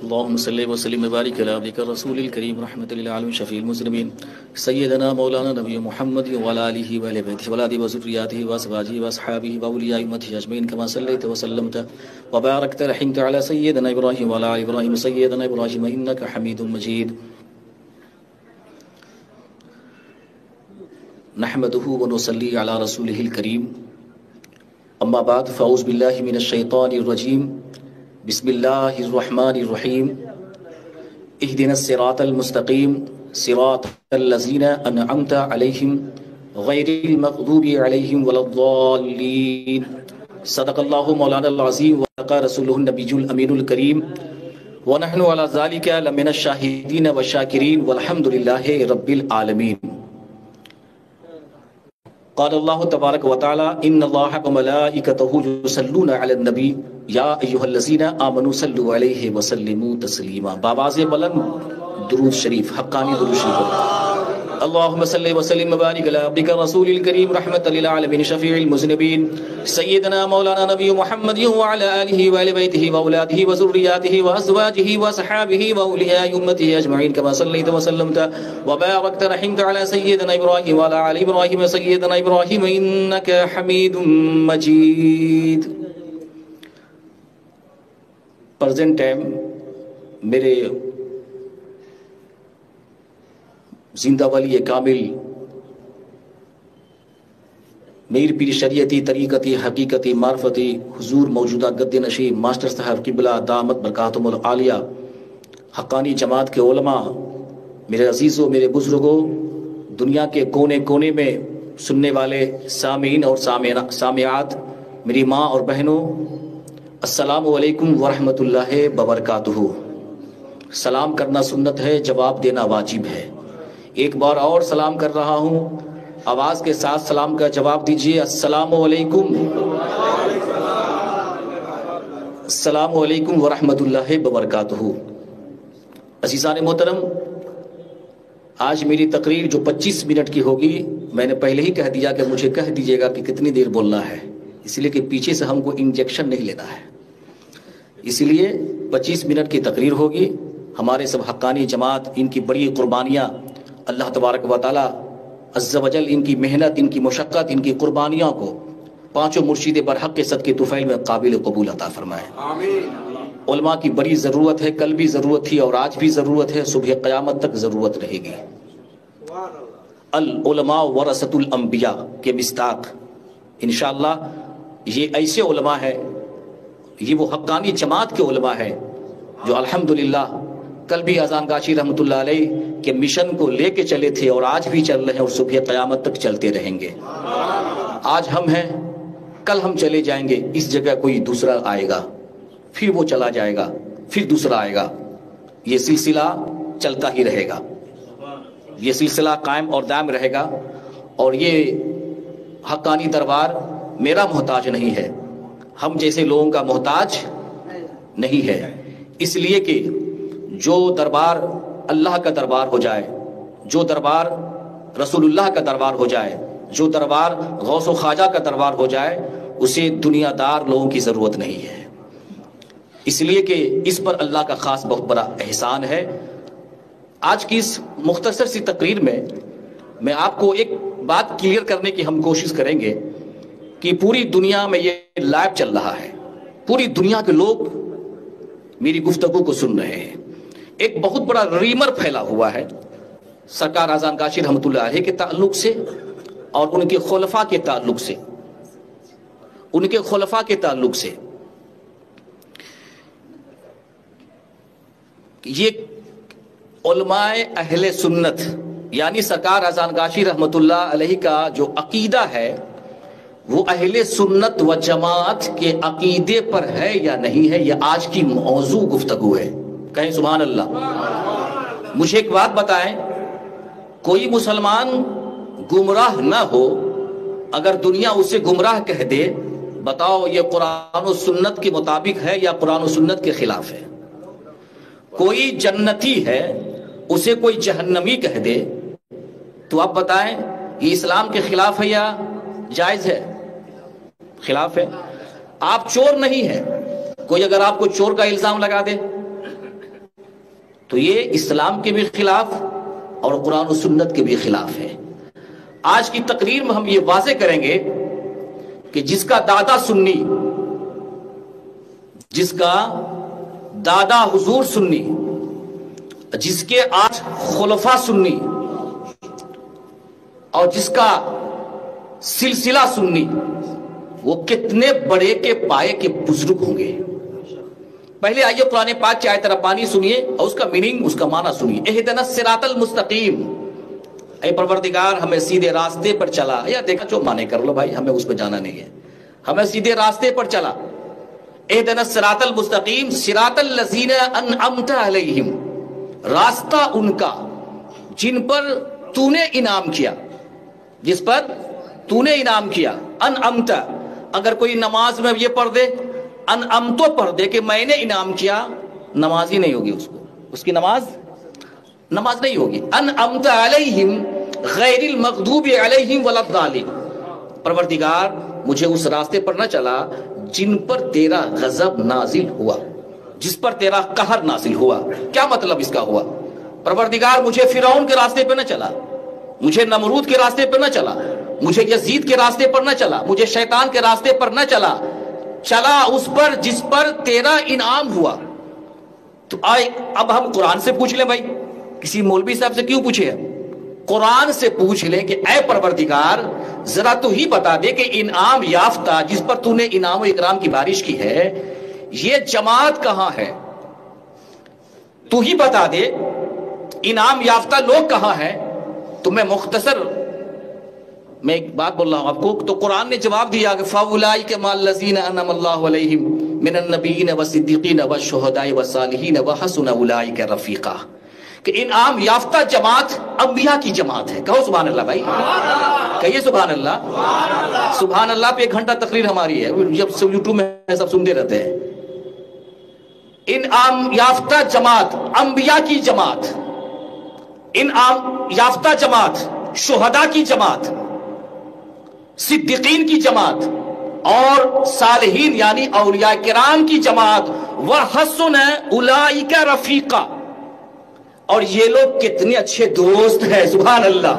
اللهم صل وسلم وبارك على عبدك الرسول الكريم رحمة للعالمين شفيع المسلمين سيدنا مولانا نبي محمد وعلى آله وآل بيته وأولاده وذرياته وأزواجه وأصحابه وأولياء أمته أجمعين كما صليت وسلمت وباركت رحمت على سيدنا إبراهيم وعلى آل إبراهيم سيدنا إبراهيم إنك حميد مجيد نحمده ونصلي على رسوله الكريم أما بعد فأعوذ بالله من الشيطان الرجيم بسم الله الرحمن الرحيم اهدنا الصراط المستقيم صراط الذين أنعمت عليهم غير المغضوب عليهم ولا الضالين صدق الله مولانا العظيم وصدق رسوله النبي الأمين الكريم ونحن على ذلك لمن الشاهدين والشاكرين والحمد لله رب العالمين قال الله تبارك وتعالى إن الله وملائكته يصلون على النبي یا ایھا الذین آمنوا صلوا علیہ وسلموا تسلیما بآواز بلند درود شریف حقانی درود شریف اللہم صلی وسلم وبارک علی عبدک الرسول الکریم رحمۃ للعالمین شفیع المذنبین سیدنا مولانا نبی محمد وعلی آلہ وآل بیتہ واولادہ وذریاتہ وازواجہ واصحابہ واولیاء امتہ اجمعین کما صلیت وسلمت وبارکت رحمت علی سیدنا ابراہیم وعلی آل ابراہیم سیدنا ابراہیم انک حمید مجید۔ پرزینٹ ٹائم میرے زندہ ولی کامل میر پیر شریعتی طریقتی حقیقتی معرفتی حضور موجودہ گد نشی ماسٹر صاحب قبلہ دامت برکاتہم العالیہ حقانی جماعت کے علماء، میرے عزیزوں، میرے بزرگوں، دنیا کے کونے کونے میں سننے والے سامعین اور سامعات، میری ماں اور بہنوں، السلام علیکم ورحمۃ اللہ وبرکاتہ۔ سلام کرنا سنت ہے، جواب دینا واجب ہے۔ ایک بار اور سلام کر رہا ہوں، آواز کے ساتھ سلام کا جواب دیجیے۔ السلام علیکم، السلام علیکم ورحمۃ اللہ وبرکاتہ۔ عزیزان محترم، آج میری تقریر جو 25 منٹ کی ہوگی، میں نے پہلے ہی کہہ دیا کہ مجھے کہہ دیجیے گا کہ کتنی دیر بولنا ہے، اس لیے کہ پیچھے سے ہم کو انجیکشن نہیں لینا ہے، اس لیے 25 منٹ کی تقریر ہوگی۔ ہمارے سب حقانی جماعت، ان کی بڑی قربانیاں، اللہ تبارک و تعالی عز و جل ان کی محنت، ان کی مشقت، ان کی قربانیوں کو پانچوں مرشد برحق کے صدقے طفیل میں قابل قبول عطا فرمائے۔ آمین۔ علماء کی بڑی ضرورت ہے، کل بھی ضرورت تھی اور آج بھی ضرورت ہے، صبح قیامت تک ضرورت رہے گی۔ العلماء ورثۃ الانبیاء کے مصداق انشاءاللہ یہ ایسے علماء ہیں، یہ وہ حقانی جماعت کے علماء ہیں جو الحمدللہ کل بھی اذان گاشی رحمۃ اللہ علیہ کے مشن کو لے کے چلے تھے اور آج بھی چل رہے ہیں اور صبح قیامت تک چلتے رہیں گے۔ آج ہم ہیں، کل ہم چلے جائیں گے، اس جگہ کوئی دوسرا آئے گا، پھر وہ چلا جائے گا، پھر دوسرا آئے گا، یہ سلسلہ چلتا ہی رہے گا، یہ سلسلہ قائم اور دائم رہے گا۔ اور یہ حقانی دربار میرا محتاج نہیں ہے، ہم جیسے لوگوں کا محتاج نہیں ہے، اس لیے کہ جو دربار اللہ کا دربار ہو جائے، جو دربار رسول اللہ کا دربار ہو جائے، جو دربار غوث و خواجہ کا دربار ہو جائے، اسے دنیا دار لوگوں کی ضرورت نہیں ہے، اس لیے کہ اس پر اللہ کا خاص بہت بڑا احسان ہے۔ آج کی اس مختصر سی تقریر میں آپ کو ایک بات کلیئر کرنے کی ہم کوشش کریں گے کہ پوری دنیا میں یہ لائیو چل رہا ہے، پوری دنیا کے لوگ میری گفتگو کو سن رہے ہیں، ایک بہت بڑا ریمر پھیلا ہوا ہے سرکار اذان گاشی رحمۃ اللہ علیہ کے تعلق سے اور ان کے خلفاء کے تعلق سے، ان کے خلفاء کے تعلق سے۔ یہ علماء اہل سنت یعنی سرکار اذان گاشی رحمۃ اللہ علیہ کا جو عقیدہ ہے وہ اہل سنت و جماعت کے عقیدے پر ہے یا نہیں ہے، یہ آج کی موضوع گفتگو ہے، کہیں سبحان اللہ۔ مجھے ایک بات بتائیں، کوئی مسلمان گمراہ نہ ہو، اگر دنیا اسے گمراہ کہہ دے، بتاؤ یہ قرآن و سنت کے مطابق ہے یا قرآن و سنت کے خلاف ہے؟ کوئی جنتی ہے، اسے کوئی جہنمی کہہ دے تو آپ بتائیں یہ اسلام کے خلاف ہے یا جائز ہے؟ خلاف ہے۔ آپ چور نہیں ہیں، کوئی اگر آپ کو چور کا الزام لگا دے تو یہ اسلام کے بھی خلاف اور قرآن و سنت کے بھی خلاف ہے۔ آج کی تقریر میں ہم یہ واضح کریں گے کہ جس کا دادا سنی، جس کا دادا حضور سنی، جس کے 8 خلفاء سنی اور جس کا سلسلہ سنی، وہ کتنے بڑے کے پائے کے بزرگ ہوں گے۔ پہلے آئیے قرآن پاک کی آیت ربانی سنیے اور اس کا میننگ، اس کا معنی سنیے۔ اہدنا الصراط المستقیم، اے پروردگار ہمیں سیدھے راستے پر چلا، یا دیکھا جو مانے کر لو بھائی، ہمیں اس پہ جانا نہیں ہے، ہمیں سیدھے راستے پر چلا۔ اہدنا الصراط المستقیم صراط الذین انعمت علیہم، راستہ ان کا جن پر تو نے انعام کیا، جس پر تو نے انعام کیا۔ انعمت، اگر کوئی نماز میں یہ پڑھ دے انعمتو پڑھ دے کہ میں نے انعام کیا، نماز ہی نہیں ہوگی، اس کی نماز نہیں ہوگی۔ انعمت علیہم غیر المغضوب علیہم ولا الضالین، پروردگار مجھے اس راستے پر نہ چلا جن پر تیرا غضب نازل ہوا، جس پر تیرا قہر نازل ہوا۔ کیا مطلب اس کا ہوا؟ پروردگار مجھے فرعون کے راستے پہ نہ چلا، مجھے نمرود کے راستے پر نہ چلا، مجھے یزید کے راستے پر نہ چلا، مجھے شیطان کے راستے پر نہ چلا، چلا اس پر جس پر تیرا انعام ہوا۔ تو آئے اب ہم قرآن سے پوچھ لیں بھائی، کسی مولوی صاحب سے کیوں پوچھے؟ قرآن سے پوچھ لیں کہ اے پروردگار ذرا تو ہی بتا دے کہ انعام یافتہ جس پر تو نے انعام و اکرام کی بارش کی ہے، یہ جماعت کہاں ہے؟ تو ہی بتا دے انعام یافتہ لوگ کہاں ہیں۔ تو میں مختصر میں ایک بات بول رہا ہوں آپ کو، تو قرآن نے جواب دیا کہ فَأُولَٰئِكَ مَعَ الَّذِينَ أَنْعَمَ اللَّهُ عَلَيْهِمْ مِنَ النَّبِيِّينَ وَالصِّدِّيقِينَ وَالشُّهَدَاءِ وَالصَّالِحِينَ وَحَسُنَ أُولَٰئِكَ رَفِيقًا، کہ انعام یافتہ جماعت انبیاء کی جماعت ہے۔ کہو سبحان اللہ بھائی، کہیے سبحان اللہ۔ سبحان اللہ پہ 1 گھنٹہ تقریر ہماری ہے، جب سب یوٹیوب میں سب سنتے رہتے ہیں۔ انعام یافتہ جماعت انبیاء کی جماعت، انعام یافتہ جماعت شہداء کی جماعت، صدیقین کی جماعت اور صالحین یعنی اولیاء کرام کی جماعت۔ وَحَسُنَ أُولَٰئِكَ رَفِيقًا، اور یہ لوگ کتنے اچھے دوست ہیں۔ سبحان اللہ،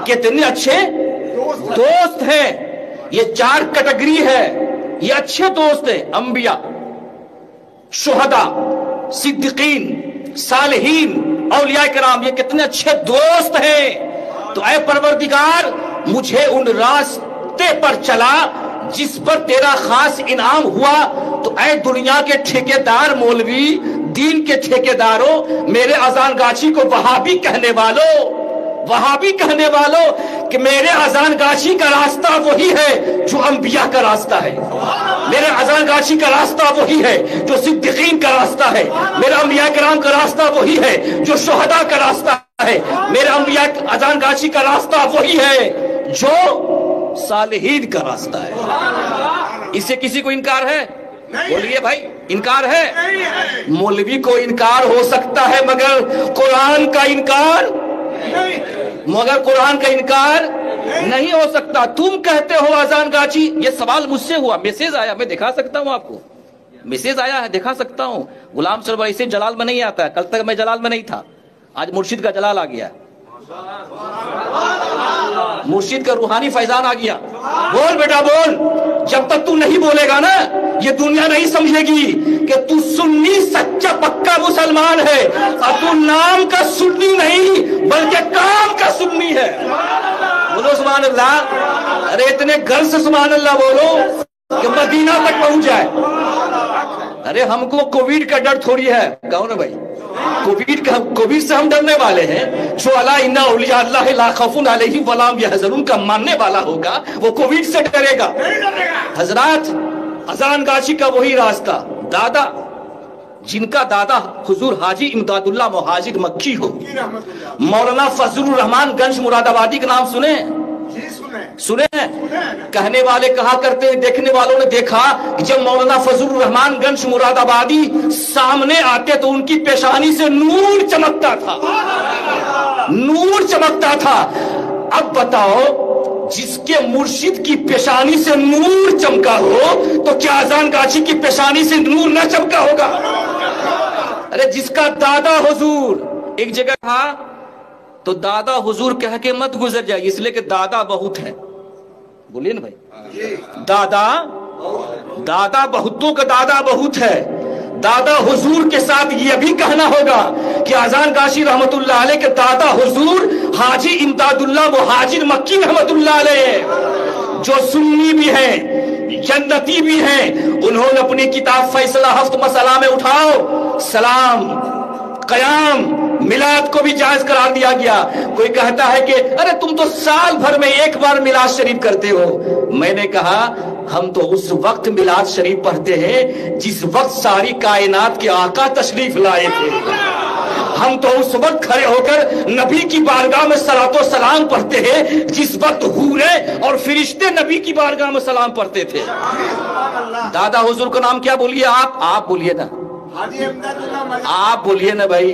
کتنے اچھے دوست ہیں۔ یہ 4 کیٹیگری ہے، یہ اچھے دوست ہیں، انبیاء، شہداء، صدیقین، صالحین، اولیاء کرام، یہ کتنے اچھے دوست ہیں۔ تو اے پروردگار مجھے ان راستے پر چلا جس پر تیرا خاص انعام ہوا۔ تو اے دنیا کے ٹھیکیدار مولوی، دین کے ٹھیکیداروں، میرے اذان گاچی کو وہابی کہنے والوں، وہابی کہنے والوں، کہ میرے اذان گاچی کا راستہ وہی ہے جو انبیاء کا راستہ ہے، میرے اذان گاچی کا راستہ وہی ہے جو صدیقین کا راستہ ہے، میرا انبیاء کرام کا راستہ وہی ہے جو شہداء کا راستہ ہے، میرے انبیاء اذان گاچی کا راستہ وہی ہے جو صالحین کا راستہ ہے۔ اس سے کسی کو انکار ہے؟ بولیے بھائی، انکار ہے؟ مولوی کو انکار ہو سکتا ہے مگر قرآن کا انکار، مگر قرآن کا انکار نہیں ہو سکتا۔ تم کہتے ہو اذان گاچی، یہ سوال مجھ سے ہوا، میسیج آیا، میں دکھا سکتا ہوں آپ کو، میسیج آیا ہے، دکھا سکتا ہوں۔ غلام سرور اسے جلال میں نہیں آتا ہے، کل تک میں جلال میں نہیں تھا، آج مرشد کا جلال آ گیا، مرشد کا روحانی فیضان آ گیا۔ بول بیٹا بول، جب تک تو نہیں بولے گا نا یہ دنیا نہیں سمجھے گی کہ تو سنی سچا پکا مسلمان ہے، اور تو نام کا سنی نہیں بلکہ کام کا سنی ہے۔ بولو سبحان اللہ، ارے اتنے گھر سے سبحان اللہ بولو کہ مدینہ تک پہنچ جائے۔ ارے ہم کو کوویڈ کا ڈر تھوڑی ہے، کہو نا بھائی، کوویڈ سے ہم ڈرنے والے ہیں؟ جو الا ان اولیاء اللہ لا خوف علیہم ولا هم يحزنون کا ماننے والا ہوگا وہ کوویڈ سے ڈرے گا۔ حضرات، اذان گاچی کا وہی راستہ، دادا جن کا دادا حضور حاجی امداد اللہ مہاجر مکی ہو، مولانا فضل الرحمان گنج مراد آبادی کا نام سنے ہیں؟ کہنے والے کہا کرتے ہیں، دیکھنے والوں نے دیکھا کہ جب مولانا فضل الرحمان گنج مراد آبادی سامنے آتے تو ان کی پیشانی سے نور چمکتا تھا، نور چمکتا تھا۔ اب بتاؤ، جس کے مرشد کی پیشانی سے نور چمکا ہو تو کیا اذان گاچی کی پیشانی سے نور نہ چمکا ہوگا؟ ارے جس کا دادا حضور ایک جگہ تھا تو دادا حضور کہہ کے مت گزر جائے، اس لیے کہ دادا بہت ہے. بولیے نا بھائی، دادا بہتوں کا دادا بہت ہے. دادا حضور کے ساتھ یہ بھی کہنا ہوگا کہ اذان گاشی رحمت اللہ علیہ کے دادا حضور حاجی امداد اللہ مہاجر مکی رحمت اللہ علیہ، جو سنی بھی ہیں جنتی بھی ہیں، انہوں نے اپنی کتاب فیصلہ ہفت مسئلہ میں اٹھاؤ سلام قیام میلاد کو بھی جائز قرار دیا گیا. کوئی کہتا ہے کہ ارے تم تو سال بھر میں ایک بار میلاد شریف کرتے ہو. میں نے کہا ہم تو اس وقت میلاد شریف پڑھتے ہیں جس وقت ساری کائنات کے آقا تشریف لائے تھے. ہم تو اس وقت کھڑے ہو کر نبی کی بارگاہ میں صلوات و سلام پڑھتے ہیں جس وقت حوریں اور فرشتے نبی کی بارگاہ میں سلام پڑھتے تھے. دادا حضور کا نام کیا بولیے آپ بولیے نا، آپ بولیے نا بھائی.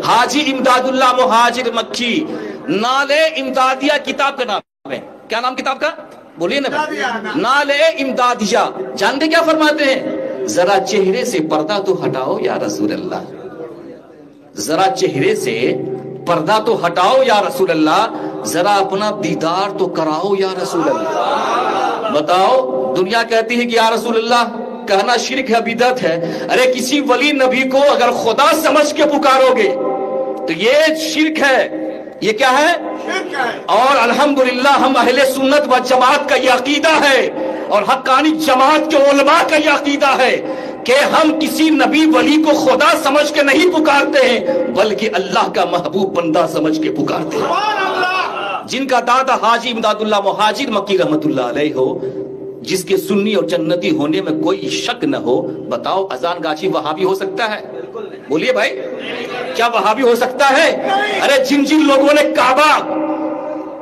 حاجی امداد اللہ مہاجر مکی، نال امدادیہ کتاب کا نام ہے. کیا نام کتاب کا؟ بولیے نا بھائی. نال امدادیہ. جانتے کیا فرماتے ہیں؟ ذرا چہرے سے پردہ تو ہٹاؤ یا رسول اللہ، ذرا چہرے سے پردہ تو ہٹاؤ یا رسول اللہ، ذرا اپنا دیدار تو کراؤ یا رسول اللہ. بتاؤ، دنیا کہتی ہے کہ یا رسول اللہ کہنا شرک ہے، بدعت ہے. ارے کسی ولی نبی کو اگر خدا سمجھ کے پکارو گے تو یہ شرک ہے. یہ کیا ہے؟ شرک ہے. اور الحمدللہ ہم اہل سنت و جماعت کا یہ عقیدہ ہے اور حقانی جماعت کے علماء کا یہ عقیدہ ہے کہ ہم کسی نبی ولی کو خدا سمجھ کے نہیں پکارتے ہیں بلکہ اللہ کا محبوب بندہ سمجھ کے پکارتے ہیں. جن کا دادا حاجی امداد اللہ مہاجر مکی رحمت اللہ علیہ ہو، جس کے سنی اور جنتی ہونے میں کوئی شک نہ ہو، بتاؤ اذان گاچی وہابی ہو سکتا ہے؟ بولیے بھائی، کیا وہابی ہو سکتا ہے؟ ارے جن لوگوں نے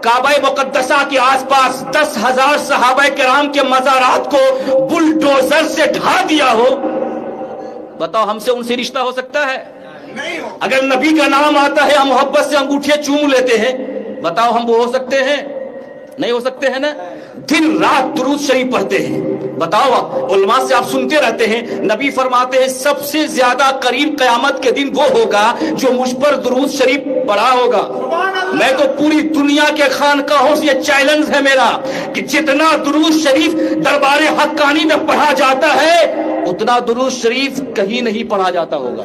کعبہ مقدسہ کے آس پاس 10,000 صحابہ کرام کے مزارات کو بلڈوزر سے ڈھا دیا ہو، بتاؤ ہم سے ان سے رشتہ ہو سکتا ہے؟ اگر نبی کا نام آتا ہے ہم محبت سے انگوٹھے چوم لیتے ہیں، بتاؤ ہم وہ ہو سکتے ہیں؟ نہیں ہو سکتے ہیں نا. دن رات درود شریف پڑھتے ہیں. بتاؤ علماء سے آپ سنتے رہتے ہیں، نبی فرماتے ہیں سب سے زیادہ قریب قیامت کے دن وہ ہوگا جو مجھ پر درود شریف پڑھا ہوگا. میں تو پوری دنیا کے خانقاہوں سے یہ چیلنج ہے میرا کہ جتنا درود شریف دربار حقانی میں پڑھا جاتا ہے اتنا درود شریف کہیں نہیں پڑھا جاتا ہوگا،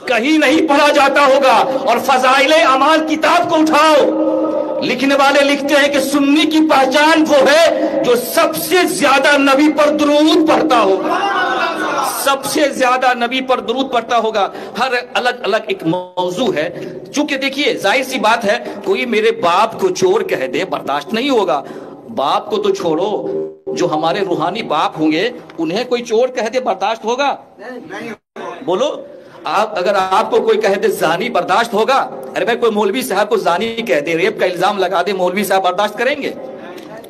کہیں نہیں پڑھا جاتا ہوگا. اور فضائل اعمال کتاب کو اٹھاؤ، لکھنے والے لکھتے ہیں کہ سنی کی پہچان وہ ہے جو سب سے زیادہ نبی پر درود پڑھتا ہوگا، سب سے زیادہ نبی پر درود پڑھتا ہوگا. ہر الگ الگ ایک موضوع ہے. چونکہ دیکھیے ظاہر سی بات ہے، کوئی میرے باپ کو چور کہہ دے برداشت نہیں ہوگا. باپ کو تو چھوڑو، جو ہمارے روحانی باپ ہوں گے انہیں کوئی چور کہہ دے برداشت ہوگا؟ بولو. اگر آپ کو کوئی کہہ دے زانی برداشت ہوگا؟ ارے بھائی کوئی مولوی صاحب کو زانی کہہ دے، ریپ کا الزام لگا دے، مولوی صاحب برداشت کریں گے؟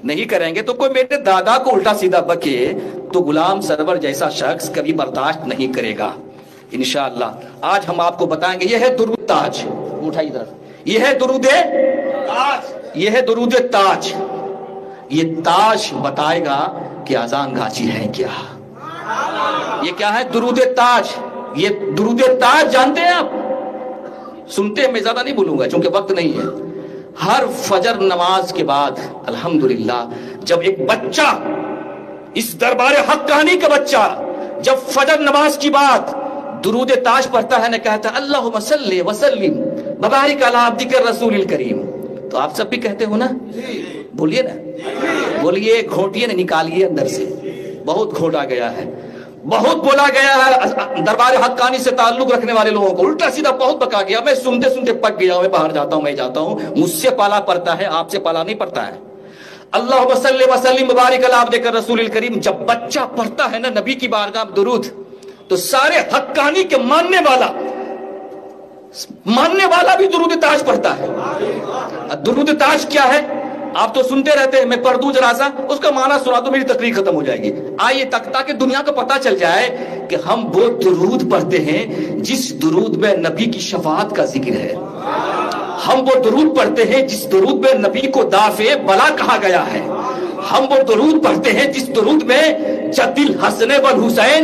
نہیں کریں گے. تو کوئی میرے دادا کو الٹا سیدھا بکے تو غلام سرور جیسا شخص کبھی برداشت نہیں کرے گا انشاءاللہ. آج ہم آپ کو بتائیں گے. یہ ہے درود تاج. اٹھائیے ادھر. یہ ہے درود تاج، یہ ہے درود تاج. یہ تاج بتائے گا کہ اذان گاچی ہے کیا. یہ کیا ہے؟ درود تاج. یہ درود تاج جانتے ہیں آپ؟ سنتے ہیں، میں زیادہ نہیں بولوں گا چونکہ وقت نہیں ہے. ہر فجر نماز کے بعد الحمدللہ جب ایک بچہ، اس دربار حقانی کا بچہ، جب فجر نماز کی بعد درود تاج پڑھتا ہے نہ کہتا ہے اللہم صلی وسلم وبارک علی عبدک الرسول الکریم. تو آپ سب بھی کہتے ہو نا؟ بولیے نا، بولیے. گھونٹیے نہ نکالیے اندر سے، بہت گھونٹا گیا ہے، بہت بولا گیا ہے دربار حقانی سے تعلق رکھنے والے لوگوں کو. الٹا سیدھا بہت بکا گیا. میں سنتے سنتے پک گیا ہوں. میں باہر جاتا ہوں، میں جاتا ہوں. مجھ سے پالا پڑتا ہے، آپ سے پالا نہیں پڑتا ہے. اللہم صلی وسلم مبارک علی عبدک الرسول الکریم. جب بچہ پڑھتا ہے نا نبی کی بارگاہ میں درود، تو سارے حقانی کے ماننے والا بھی درود تاج پڑھتا ہے. درود تاج کیا ہے؟ آپ تو سنتے رہتے ہیں. میں پڑھ دوں ذرا سا، اس کا معنی سنا تو میری تقریر ختم ہو جائے گی. آئیے تاکہ دنیا کو پتا چل جائے کہ ہم وہ درود پڑھتے ہیں جس درود میں نبی کی شفاعت کا ذکر ہے. ہم وہ درود پڑھتے ہیں جس درود میں نبی کو دافع بلا کہا گیا ہے. ہم وہ درود پڑھتے ہیں جس درود میں جد الحسن والحسین